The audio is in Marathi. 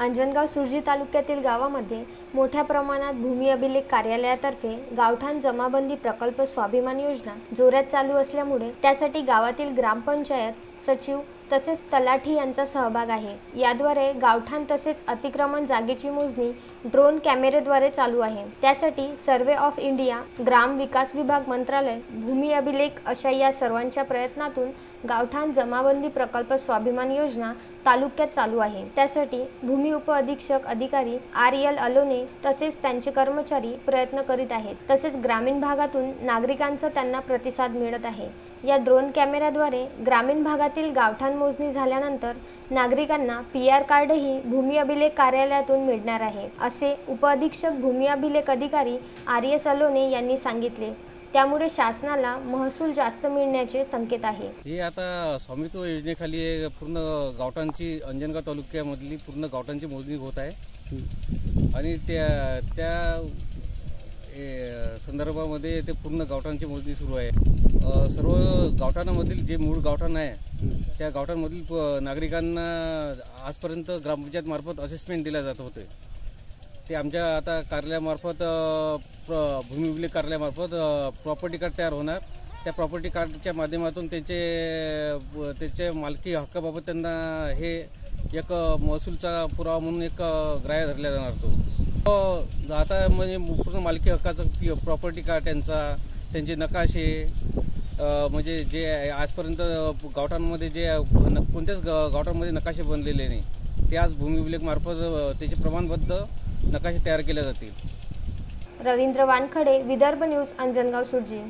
अंजनगाव सुरजी तालुक्यातील गावामध्ये मोठ्या प्रमाणात भूमी अभिलेख कार्यालयातर्फे गावठाण जमाबंदी प्रकल्प स्वाभिमान योजना जोरात चालू असल्यामुळे त्यासाठी गावातील ग्रामपंचायत सचिव तसेच तलाठी यांचा सहभाग आहे। याद्वारे गावठाण तसेच अतिक्रमण जागेची मोजणी ड्रोन कॅमेरेद्वारे चालू आहे। त्यासाठी सर्वे ऑफ इंडिया, ग्राम विकास विभाग मंत्रालय, भूमी अभिलेख अशा या सर्वांच्या प्रयत्नातून गावठाण जमाबंदी प्रकल्प स्वाभिमान योजना तालुक्यात चालू आहे। त्यासाठी भूमी उप अधीक्षक अधिकारी RL अलोने तसेच त्यांचे कर्मचारी प्रयत्न करीत आहेत। तसेच ग्रामीण भागातून नागरिकांचा त्यांना प्रतिसाद मिळत आहे। या ड्रोन कॅमेऱ्याद्वारे ग्रामीण भागातील गावठाण मोजणी झाल्यानंतर नागरिकांना PR कार्डही भूमी अभिलेख कार्यालयातून मिळणार आहे, असे उप अधीक्षक भूमी अभिलेख अधिकारी RS अलोने यांनी सांगितले। त्यामुळे शासनाला महसूल जास्त मिळण्याचे संकेत आहे। हे आता स्वामित्व योजनेखाली पूर्ण गावठाणची अंजनगाव तालुक्यामधली पूर्ण गावठाणची मोजणी होत आहे आणि त्या संदर्भामध्ये ते पूर्ण गावठाणची मोजणी सुरू आहे। सर्व गावठाणामधील जे मूळ गावठाण आहे त्या गावठाणमधील नागरिकांना आजपर्यंत ग्रामपंचायत मार्फत असेसमेंट दिले जात होते। ते आमच्या आता कार्यालयामार्फत भूमी अभिलेख कार्यालयामार्फत प्रॉपर्टी कार्ड तयार होणार। त्या प्रॉपर्टी कार्डच्या माध्यमातून त्याचे मालकी हक्काबाबत त्यांना हे एक महसूलचा पुरावा म्हणून एक ग्राह्य धरला जाणार। तो आता म्हणजे पूर्ण मालकी हक्काचं प्रॉपर्टी कार्ड त्यांचे नकाशे म्हणजे जे आजपर्यंत गावठाणमध्ये जे कोणत्याच गावठाणमध्ये नकाशे बनलेले नाही ते आज भूमी अभिलेख मार्फत त्याचे प्रमाणबद्ध नकाशे तयार केले जातील। रवींद्र वानखडे, विदर्भ न्यूज, अंजनगाव सुरजी।